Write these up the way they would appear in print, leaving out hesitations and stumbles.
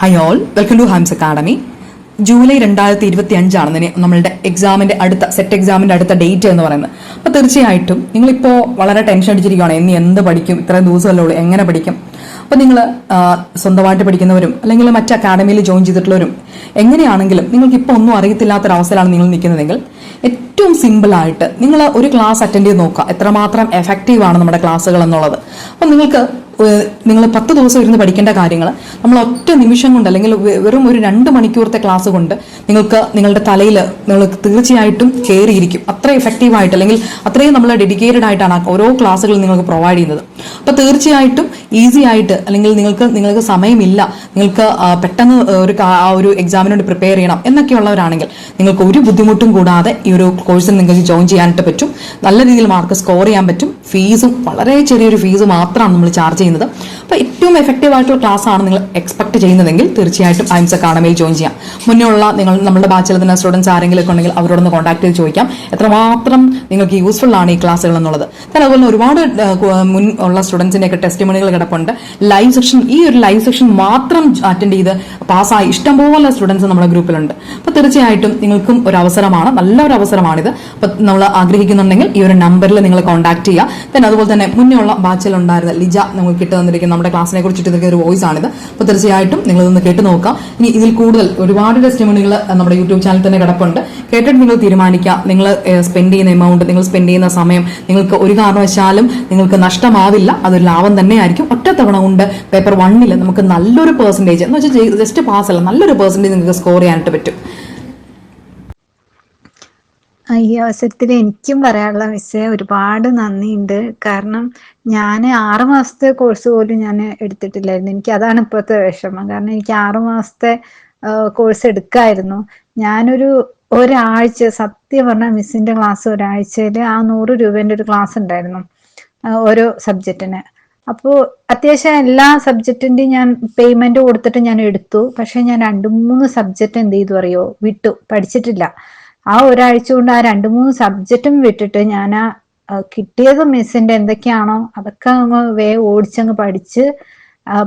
Hi all, welcome to Hams academy. July 2025 നമ്മളുടെ set എക്സാമിന്റെ അടുത്ത ഡേറ്റ് എന്ന് പറയുന്നത്. അപ്പോൾ തീർച്ചയായിട്ടും നിങ്ങളിപ്പോൾ വളരെ ടെൻഷൻ അടിച്ചിരിക്കുകയാണ്, ഇനി എന്ത് പഠിക്കും, ഇത്രയും ദിവസമല്ലേ ഉള്ളൂ, എങ്ങനെ പഠിക്കും. അപ്പോൾ നിങ്ങൾ സ്വന്തമായിട്ട് പഠിക്കുന്നവരും അല്ലെങ്കിൽ മറ്റ് അക്കാഡമിയിൽ ജോയിൻ ചെയ്തിട്ടുള്ളവരും എങ്ങനെയാണെങ്കിലും നിങ്ങൾക്ക് ഇപ്പോൾ ഒന്നും അറിയത്തില്ലാത്തൊരവസ്ഥയിലാണ് നിങ്ങൾ നിൽക്കുന്നതെങ്കിൽ ഏറ്റവും സിമ്പിളായിട്ട് നിങ്ങൾ ഒരു ക്ലാസ് അറ്റൻഡ് ചെയ്ത് നോക്കുക, എത്രമാത്രം എഫക്റ്റീവാണ് നമ്മുടെ ക്ലാസ്സുകൾ എന്നുള്ളത്. അപ്പോൾ നിങ്ങൾ 10 ദിവസം ഇരുന്ന് പഠിക്കേണ്ട കാര്യങ്ങൾ നമ്മൾ ഒറ്റ നിമിഷം കൊണ്ട് അല്ലെങ്കിൽ വെറും ഒരു 2 മണിക്കൂറത്തെ ക്ലാസ് കൊണ്ട് നിങ്ങൾക്ക് നിങ്ങളുടെ തലയിൽ നിങ്ങൾക്ക് തീർച്ചയായിട്ടും കയറിയിരിക്കും. അത്ര എഫക്റ്റീവായിട്ട് അല്ലെങ്കിൽ അത്രയും നമ്മൾ ഡെഡിക്കേറ്റഡ് ആയിട്ടാണ് ഓരോ ക്ലാസ്സുകൾ നിങ്ങൾക്ക് പ്രൊവൈഡ് ചെയ്യുന്നത്. അപ്പോൾ തീർച്ചയായിട്ടും ഈസി ആയിട്ട് അല്ലെങ്കിൽ നിങ്ങൾക്ക് സമയമില്ല, നിങ്ങൾക്ക് പെട്ടെന്ന് ഒരു എക്സാമിന് വേണ്ടി പ്രിപ്പയർ ചെയ്യണം എന്നൊക്കെയുള്ളവരാണെങ്കിൽ നിങ്ങൾക്ക് ഒരു ബുദ്ധിമുട്ടും കൂടാതെ ഈ ഒരു കോഴ്സിൽ നിങ്ങൾക്ക് ജോയിൻ ചെയ്യാനായിട്ട് പറ്റും. നല്ല രീതിയിൽ മാർക്ക് സ്കോർ ചെയ്യാൻ പറ്റും. ഫീസും വളരെ ചെറിയൊരു ഫീസ് മാത്രമാണ് നമ്മൾ ചാർജ് ചെയ്യുന്നത്. അപ്പോൾ ഏറ്റവും എഫക്റ്റീവ് ആയിട്ടുള്ള ക്ലാസ് ആണ് നിങ്ങൾ എക്സ്പെക്ട് ചെയ്യുന്നതെങ്കിൽ തീർച്ചയായിട്ടും ഐംസ് അക്കാഡമിയിൽ ജോയിൻ ചെയ്യാം. മുന്നേ ഉള്ള നമ്മുടെ ബാച്ചിൽ തന്നെ സ്റ്റുഡൻസ് ആരെങ്കിലും ഒക്കെ ഉണ്ടെങ്കിൽ അവരോടൊന്ന് കോൺടാക്ട് ചെയ്ത് ചോദിക്കാം എത്രമാത്രം നിങ്ങൾക്ക് യൂസ്ഫുൾ ആണ് ഈ ക്ലാസ്സുകൾ എന്നുള്ളത്. അതുപോലെ ഒരുപാട് മുൻ ഉള്ള സ്റ്റുഡൻസിന്റെ ഒക്കെ ടെസ്റ്റിമണികൾ കിടപ്പുണ്ട്. ഈ ഒരു ലൈവ് സെക്ഷൻ മാത്രം അറ്റൻഡ് ചെയ്ത് പാസ്സായി ഇഷ്ടംപോലെ സ്റ്റുഡൻസ് നമ്മുടെ ഗ്രൂപ്പിലുണ്ട്. അപ്പോൾ തീർച്ചയായിട്ടും നിങ്ങൾക്കും ഒരു അവസരമാണ്, നല്ലൊരു അവസരമാണിത്. അപ്പോൾ നമ്മൾ ആഗ്രഹിക്കുന്നുണ്ടെങ്കിൽ ഈ ഒരു നമ്പറിൽ നിങ്ങൾ കോൺടാക്ട് ചെയ്യുക. അതുപോലെ തന്നെ മുന്നേ ഉള്ള ബാച്ചിൽ ഉണ്ടായിരുന്ന ലിജ നമുക്ക് കിട്ടു തന്നിരിക്കുന്ന നമ്മുടെ ക്ലാസ്സിനെ കുറിച്ചിട്ട് ഒരു വോയിസ് ആണിത്. അപ്പോൾ തീർച്ചയായിട്ടും നിങ്ങളിതൊന്ന് കേട്ട് നോക്കാം. ഇനി ഇതിൽ കൂടുതൽ ഒരുപാട് ടെസ്റ്റിമണികൾ നമ്മുടെ യൂട്യൂബ് ചാനൽ തന്നെ കിടപ്പുണ്ട്. കേട്ടിട്ട് നിങ്ങൾ തീരുമാനിക്കുക. നിങ്ങൾ സ്പെൻഡ് ചെയ്യുന്ന എമൗണ്ട്, നിങ്ങൾ സ്പെൻഡ് ചെയ്യുന്ന സമയം നിങ്ങൾക്ക് ഒരു കാരണവശാലും നിങ്ങൾക്ക് നഷ്ടമാവില്ല, അതൊരു ലാഭം തന്നെയായിരിക്കും. ഒറ്റത്തവണ കൊണ്ട് പേപ്പർ 1 നമുക്ക് നല്ലൊരു പെർസെൻറ്റേജ് എന്ന് വെച്ചാൽ ജസ്റ്റ് പാസ് അല്ല, നല്ലൊരു പെർസെൻറ്റേജ് നിങ്ങൾക്ക് സ്കോർ ചെയ്യാനായിട്ട് പറ്റും. ഈ അവസരത്തിൽ എനിക്കും പറയാനുള്ള മിസ്സേ ഒരുപാട് നന്ദിയുണ്ട്. കാരണം ഞാൻ 6 മാസത്തെ കോഴ്സ് പോലും ഞാൻ എടുത്തിട്ടില്ലായിരുന്നു. എനിക്ക് അതാണ് ഇപ്പോഴത്തെ വിഷമം. കാരണം എനിക്ക് 6 മാസത്തെ കോഴ്സ് എടുക്കായിരുന്നു. ഒരാഴ്ച സത്യം പറഞ്ഞാൽ മിസ്സിന്റെ ക്ലാസ് ഒരാഴ്ചയിൽ ആ 100 രൂപേന്റെ ഒരു ക്ലാസ് ഉണ്ടായിരുന്നു ഓരോ സബ്ജക്റ്റിന്. അപ്പോൾ അത്യാവശ്യം എല്ലാ സബ്ജക്റ്റിന്റെയും ഞാൻ പേയ്മെന്റ് കൊടുത്തിട്ട് ഞാൻ എടുത്തു. പക്ഷെ ഞാൻ 2-3 സബ്ജക്റ്റ് എന്ത് ചെയ്തു അറിയോ, വിട്ടു, പഠിച്ചിട്ടില്ല. ആ ഒരാഴ്ച കൊണ്ട് ആ 2-3 സബ്ജക്റ്റും വിട്ടിട്ട് ഞാൻ കിട്ടിയത് മിസ്സിന്റെ എന്തൊക്കെയാണോ അതൊക്കെ ഓടിച്ചങ്ങ് പഠിച്ച്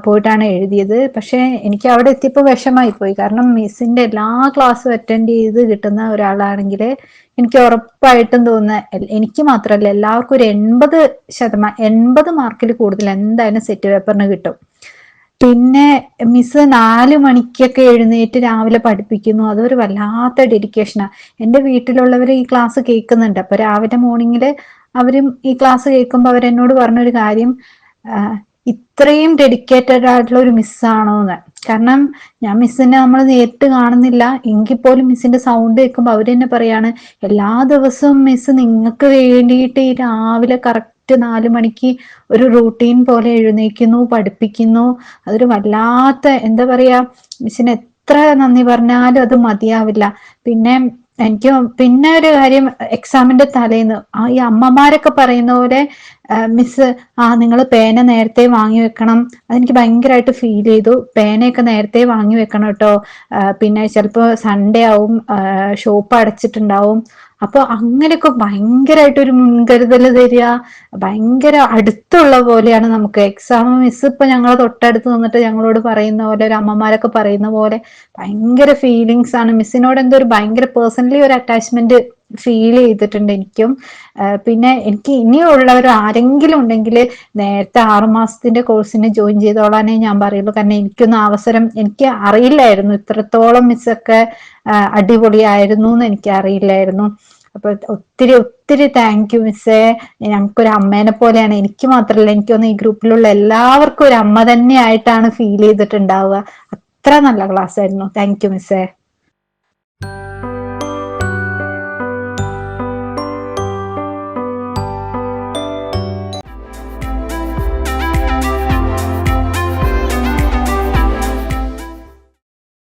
പോയിട്ടാണ് എഴുതിയത്. പക്ഷെ എനിക്ക് അവിടെ എത്തിയപ്പോൾ വിഷമായി പോയി. കാരണം മിസ്സിന്റെ എല്ലാ ക്ലാസ്സും അറ്റൻഡ് ചെയ്ത് കിട്ടുന്ന ഒരാളാണെങ്കിൽ എനിക്ക് ഉറപ്പായിട്ടും തോന്നുന്ന, എനിക്ക് മാത്രമല്ല എല്ലാവർക്കും ഒരു 80 മാർക്കിൽ കൂടുതൽ എന്തായാലും സെറ്റ് പേപ്പറിന് കിട്ടും. പിന്നെ മിസ് 4 മണിക്കൊക്കെ എഴുന്നേറ്റ് രാവിലെ പഠിപ്പിക്കുന്നു. അതൊരു വല്ലാത്ത ഡെഡിക്കേഷനാ. എൻ്റെ വീട്ടിലുള്ളവർ ഈ ക്ലാസ് കേൾക്കുന്നുണ്ട്. അപ്പൊ രാവിലെ മോർണിംഗില് അവരും ഈ ക്ലാസ് കേൾക്കുമ്പോൾ അവരെന്നോട് പറഞ്ഞൊരു കാര്യം, ഇത്രയും ഡെഡിക്കേറ്റഡ് ആയിട്ടുള്ള ഒരു മിസ്സാണോന്ന്. കാരണം ഞാൻ മിസ്സിനെ നമ്മൾ നേരിട്ട് കാണുന്നില്ല എങ്കിൽ പോലും മിസ്സിന്റെ സൗണ്ട് കേൾക്കുമ്പോൾ അവർ തന്നെ പറയാണ്, എല്ലാ ദിവസവും മിസ് നിങ്ങൾക്ക് വേണ്ടിയിട്ട് ഈ രാവിലെ കറക്റ്റ് 4 മണിക്ക് ഒരു റൂട്ടീൻ പോലെ എഴുന്നേക്കുന്നു, പഠിപ്പിക്കുന്നു. അതൊരു വല്ലാത്ത, എന്താ പറയാ, മിസ്സിന് എത്ര നന്ദി പറഞ്ഞാലും അത് മതിയാവില്ല. പിന്നെ ഒരു കാര്യം, എക്സാമിന്റെ തലേന്ന് ഈ അമ്മമാരൊക്കെ പറയുന്ന പോലെ മിസ് നിങ്ങൾ പേന നേരത്തെ വാങ്ങി വെക്കണം. അതെനിക്ക് ഭയങ്കരമായിട്ട് ഫീൽ ചെയ്തു. പേനയൊക്കെ നേരത്തെ വാങ്ങി വെക്കണം കേട്ടോ. പിന്നെ ചിലപ്പോ സൺഡേ ആവും, ഷോപ്പ് അടച്ചിട്ടുണ്ടാവും. അപ്പൊ അങ്ങനെയൊക്കെ ഭയങ്കരമായിട്ടൊരു മുൻകരുതൽ തരിക, ഭയങ്കര അടുത്തുള്ള പോലെയാണ് നമുക്ക് എക്സാം. മിസ് ഇപ്പൊ ഞങ്ങളെ തൊട്ടടുത്ത് നിന്നിട്ട് ഞങ്ങളോട് പറയുന്ന പോലെ, ഒരു അമ്മമാരൊക്കെ പറയുന്ന പോലെ ഭയങ്കര ഫീലിങ്സ് ആണ്. മിസ്സിനോട് എന്തോ ഒരു ഭയങ്കര പേഴ്സണലി ഒരു അറ്റാച്ച്മെന്റ് ഫീൽ ചെയ്തിട്ടുണ്ട് എനിക്കും. പിന്നെ എനിക്ക് ഇനിയുള്ളവർ ആരെങ്കിലും ഉണ്ടെങ്കിൽ നേരത്തെ 6 മാസത്തിന്റെ കോഴ്സിന് ജോയിൻ ചെയ്തോളാനേ ഞാൻ പറയുള്ളൂ. കാരണം എനിക്കൊന്നും അവസരം എനിക്ക് അറിയില്ലായിരുന്നു, ഇത്രത്തോളം മിസ്സൊക്കെ അടിപൊളിയായിരുന്നു എന്ന് എനിക്ക് അറിയില്ലായിരുന്നു. അപ്പൊ ഒത്തിരി ഒത്തിരി താങ്ക് യു മിസ്സേ. ഞങ്ങൾക്കൊരു അമ്മേനെ പോലെയാണ്. എനിക്ക് മാത്രമല്ല, എനിക്കൊന്ന് ഈ ഗ്രൂപ്പിലുള്ള എല്ലാവർക്കും ഒരു അമ്മ തന്നെ ആയിട്ടാണ് ഫീൽ ചെയ്തിട്ടുണ്ടാവുക. അത്ര നല്ല ക്ലാസ് ആയിരുന്നു. താങ്ക് യു മിസ്സേ.